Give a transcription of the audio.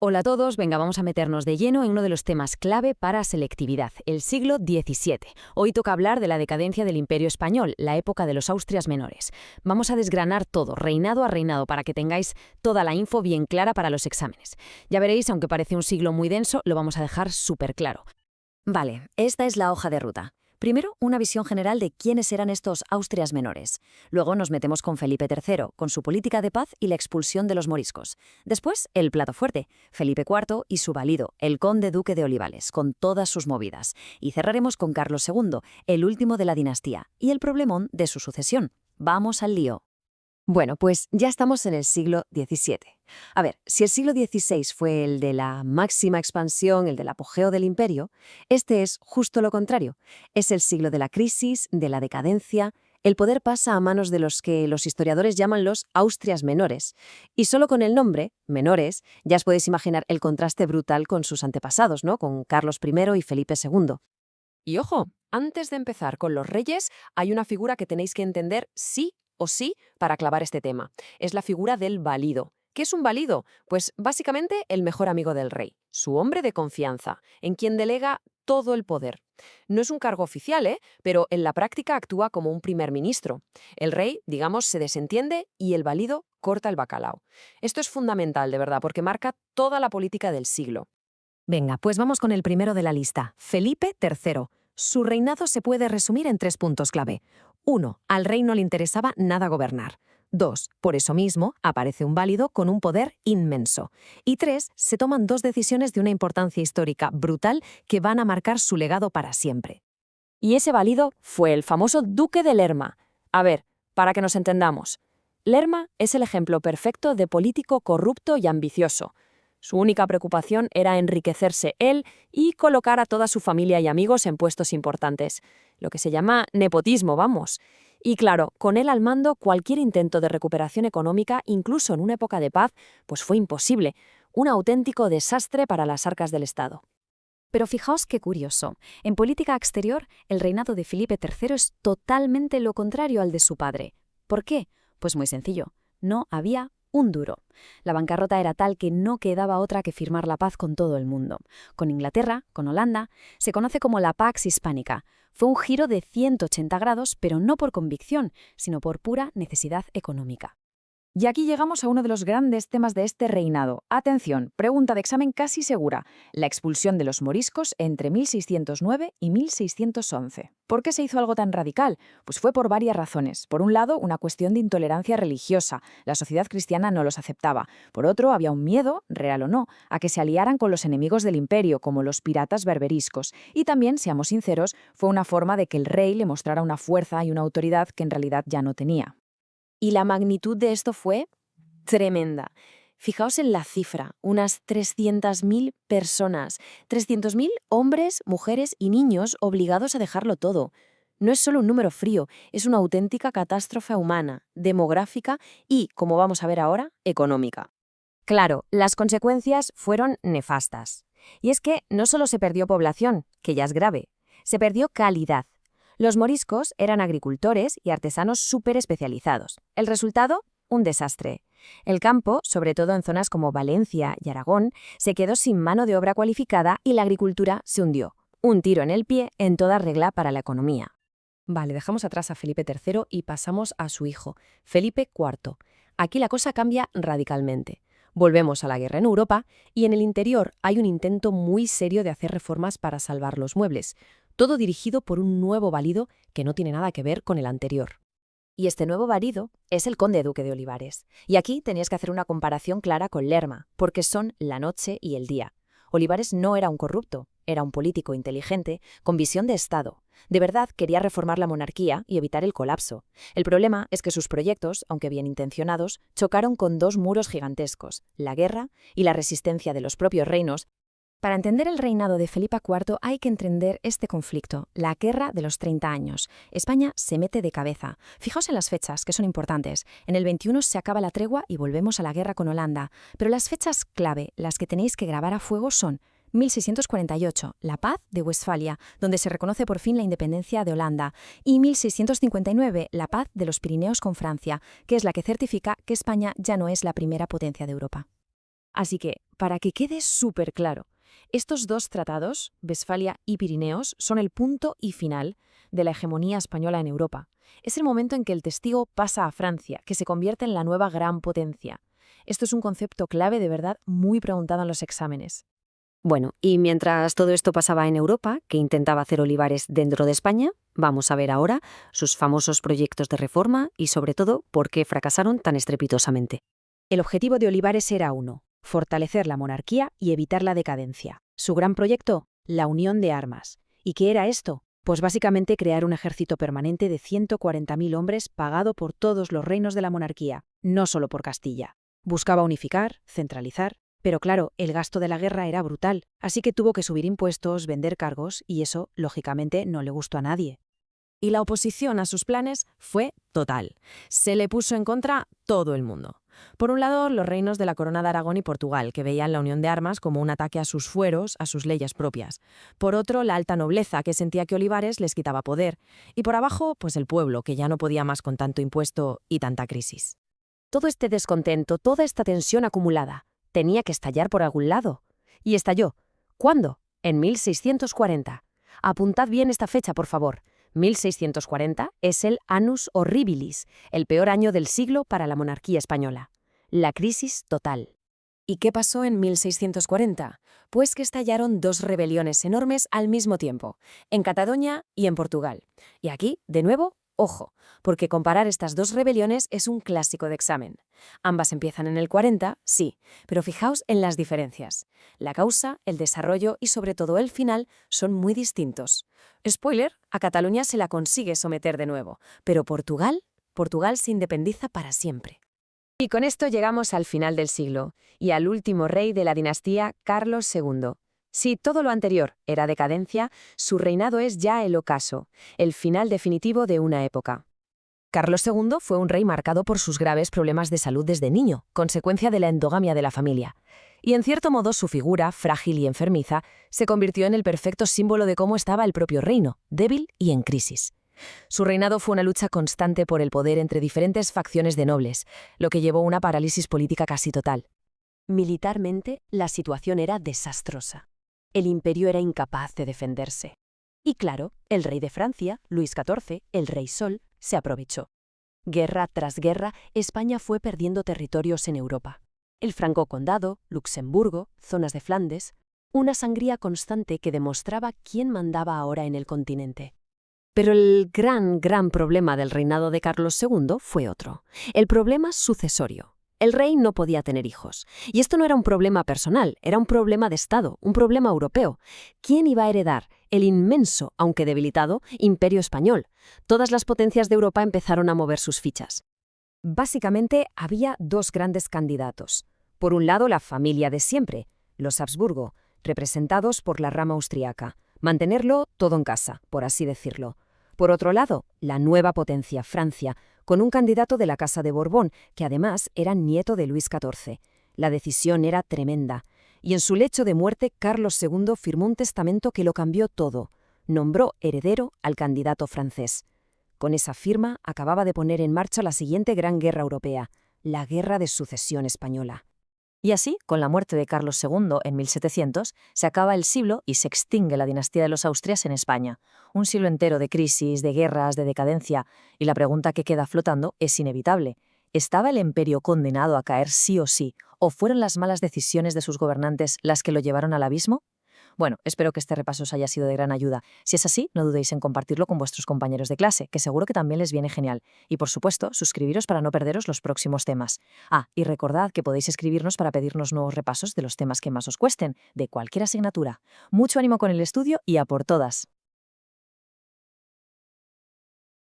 Hola a todos, venga, vamos a meternos de lleno en uno de los temas clave para selectividad, el siglo XVII. Hoy toca hablar de la decadencia del Imperio Español, la época de los Austrias menores. Vamos a desgranar todo, reinado a reinado, para que tengáis toda la info bien clara para los exámenes. Ya veréis, aunque parece un siglo muy denso, lo vamos a dejar súper claro. Vale, esta es la hoja de ruta. Primero, una visión general de quiénes eran estos Austrias menores. Luego nos metemos con Felipe III, con su política de paz y la expulsión de los moriscos. Después, el plato fuerte, Felipe IV y su valido, el conde duque de Olivales, con todas sus movidas. Y cerraremos con Carlos II, el último de la dinastía, y el problemón de su sucesión. Vamos al lío. Bueno, pues ya estamos en el siglo XVII. A ver, si el siglo XVI fue el de la máxima expansión, el del apogeo del imperio, este es justo lo contrario. Es el siglo de la crisis, de la decadencia. El poder pasa a manos de los que los historiadores llaman los Austrias menores. Y solo con el nombre, menores, ya os podéis imaginar el contraste brutal con sus antepasados, ¿no? Con Carlos I y Felipe II. Y ojo, antes de empezar con los reyes, hay una figura que tenéis que entender sí o sí para clavar este tema. Es la figura del valido. ¿Qué es un valido? Pues básicamente el mejor amigo del rey, su hombre de confianza, en quien delega todo el poder. No es un cargo oficial, pero en la práctica actúa como un primer ministro. El rey, digamos, se desentiende y el valido corta el bacalao. Esto es fundamental, de verdad, porque marca toda la política del siglo. Venga, pues vamos con el primero de la lista, Felipe III. Su reinado se puede resumir en 3 puntos clave. 1. Al rey no le interesaba nada gobernar. 2. Por eso mismo, aparece un válido con un poder inmenso. Y 3. Se toman 2 decisiones de una importancia histórica brutal que van a marcar su legado para siempre. Y ese válido fue el famoso duque de Lerma. A ver, para que nos entendamos. Lerma es el ejemplo perfecto de político corrupto y ambicioso. Su única preocupación era enriquecerse él y colocar a toda su familia y amigos en puestos importantes. Lo que se llama nepotismo, vamos. Y claro, con él al mando, cualquier intento de recuperación económica, incluso en una época de paz, pues fue imposible. Un auténtico desastre para las arcas del Estado. Pero fijaos qué curioso. En política exterior, el reinado de Felipe III es totalmente lo contrario al de su padre. ¿Por qué? Pues muy sencillo. No había un duro. La bancarrota era tal que no quedaba otra que firmar la paz con todo el mundo. Con Inglaterra, con Holanda, se conoce como la Pax Hispánica. Fue un giro de 180 grados, pero no por convicción, sino por pura necesidad económica. Y aquí llegamos a uno de los grandes temas de este reinado. Atención, pregunta de examen casi segura. La expulsión de los moriscos entre 1609 y 1611. ¿Por qué se hizo algo tan radical? Pues fue por varias razones. Por un lado, una cuestión de intolerancia religiosa. La sociedad cristiana no los aceptaba. Por otro, había un miedo, real o no, a que se aliaran con los enemigos del imperio, como los piratas berberiscos. Y también, seamos sinceros, fue una forma de que el rey le mostrara una fuerza y una autoridad que en realidad ya no tenía. Y la magnitud de esto fue tremenda. Fijaos en la cifra, unas 300.000 personas, 300.000 hombres, mujeres y niños obligados a dejarlo todo. No es solo un número frío, es una auténtica catástrofe humana, demográfica y, como vamos a ver ahora, económica. Claro, las consecuencias fueron nefastas. Y es que no solo se perdió población, que ya es grave, se perdió calidad. Los moriscos eran agricultores y artesanos súper especializados. El resultado, un desastre. El campo, sobre todo en zonas como Valencia y Aragón, se quedó sin mano de obra cualificada y la agricultura se hundió. Un tiro en el pie en toda regla para la economía. Vale, dejamos atrás a Felipe III y pasamos a su hijo, Felipe IV. Aquí la cosa cambia radicalmente. Volvemos a la guerra en Europa y en el interior hay un intento muy serio de hacer reformas para salvar los muebles, todo dirigido por un nuevo valido que no tiene nada que ver con el anterior. Y este nuevo valido es el conde duque de Olivares. Y aquí tenías que hacer una comparación clara con Lerma, porque son la noche y el día. Olivares no era un corrupto, era un político inteligente con visión de Estado. De verdad quería reformar la monarquía y evitar el colapso. El problema es que sus proyectos, aunque bien intencionados, chocaron con 2 muros gigantescos, la guerra y la resistencia de los propios reinos. Para entender el reinado de Felipe IV hay que entender este conflicto, la guerra de los 30 años. España se mete de cabeza. Fijaos en las fechas, que son importantes. En el 21 se acaba la tregua y volvemos a la guerra con Holanda. Pero las fechas clave, las que tenéis que grabar a fuego son 1648, la paz de Westfalia, donde se reconoce por fin la independencia de Holanda, y 1659, la paz de los Pirineos con Francia, que es la que certifica que España ya no es la primera potencia de Europa. Así que, para que quede súper claro, estos dos tratados, Westfalia y Pirineos, son el punto y final de la hegemonía española en Europa. Es el momento en que el testigo pasa a Francia, que se convierte en la nueva gran potencia. Esto es un concepto clave de verdad muy preguntado en los exámenes. Bueno, y mientras todo esto pasaba en Europa, que intentaba hacer Olivares dentro de España, vamos a ver ahora sus famosos proyectos de reforma y, sobre todo, por qué fracasaron tan estrepitosamente. El objetivo de Olivares era uno: fortalecer la monarquía y evitar la decadencia. Su gran proyecto, la unión de armas. ¿Y qué era esto? Pues básicamente crear un ejército permanente de 140.000 hombres pagado por todos los reinos de la monarquía, no solo por Castilla. Buscaba unificar, centralizar, pero claro, el gasto de la guerra era brutal, así que tuvo que subir impuestos, vender cargos, y eso, lógicamente, no le gustó a nadie. Y la oposición a sus planes fue total. Se le puso en contra todo el mundo. Por un lado, los reinos de la Corona de Aragón y Portugal, que veían la unión de armas como un ataque a sus fueros, a sus leyes propias. Por otro, la alta nobleza, que sentía que Olivares les quitaba poder. Y por abajo, pues el pueblo, que ya no podía más con tanto impuesto y tanta crisis. Todo este descontento, toda esta tensión acumulada, tenía que estallar por algún lado. Y estalló. ¿Cuándo? En 1640. Apuntad bien esta fecha, por favor. 1640 es el Annus Horribilis, el peor año del siglo para la monarquía española. La crisis total. ¿Y qué pasó en 1640? Pues que estallaron dos rebeliones enormes al mismo tiempo, en Cataluña y en Portugal. Y aquí, de nuevo, ojo, porque comparar estas dos rebeliones es un clásico de examen. Ambas empiezan en el 40, sí, pero fijaos en las diferencias. La causa, el desarrollo y sobre todo el final son muy distintos. Spoiler, a Cataluña se la consigue someter de nuevo, pero Portugal se independiza para siempre. Y con esto llegamos al final del siglo, y al último rey de la dinastía, Carlos II. Si todo lo anterior era decadencia, su reinado es ya el ocaso, el final definitivo de una época. Carlos II fue un rey marcado por sus graves problemas de salud desde niño, consecuencia de la endogamia de la familia. Y en cierto modo su figura, frágil y enfermiza, se convirtió en el perfecto símbolo de cómo estaba el propio reino, débil y en crisis. Su reinado fue una lucha constante por el poder entre diferentes facciones de nobles, lo que llevó a una parálisis política casi total. Militarmente, la situación era desastrosa. El imperio era incapaz de defenderse. Y claro, el rey de Francia, Luis XIV, el Rey Sol, se aprovechó. Guerra tras guerra, España fue perdiendo territorios en Europa. El Franco Condado, Luxemburgo, zonas de Flandes, una sangría constante que demostraba quién mandaba ahora en el continente. Pero el gran problema del reinado de Carlos II fue otro, el problema sucesorio. El rey no podía tener hijos. Y esto no era un problema personal, era un problema de Estado, un problema europeo. ¿Quién iba a heredar el inmenso, aunque debilitado, imperio español? Todas las potencias de Europa empezaron a mover sus fichas. Básicamente, había dos grandes candidatos. Por un lado, la familia de siempre, los Habsburgo, representados por la rama austriaca. Mantenerlo todo en casa, por así decirlo. Por otro lado, la nueva potencia, Francia, con un candidato de la Casa de Borbón, que además era nieto de Luis XIV. La decisión era tremenda. Y en su lecho de muerte, Carlos II firmó un testamento que lo cambió todo. Nombró heredero al candidato francés. Con esa firma acababa de poner en marcha la siguiente gran guerra europea, la Guerra de Sucesión Española. Y así, con la muerte de Carlos II en 1700, se acaba el siglo y se extingue la dinastía de los Austrias en España. Un siglo entero de crisis, de guerras, de decadencia. Y la pregunta que queda flotando es inevitable. ¿Estaba el imperio condenado a caer sí o sí? ¿O fueron las malas decisiones de sus gobernantes las que lo llevaron al abismo? Bueno, espero que este repaso os haya sido de gran ayuda. Si es así, no dudéis en compartirlo con vuestros compañeros de clase, que seguro que también les viene genial. Y por supuesto, suscribiros para no perderos los próximos temas. Y recordad que podéis escribirnos para pedirnos nuevos repasos de los temas que más os cuesten, de cualquier asignatura. Mucho ánimo con el estudio y a por todas.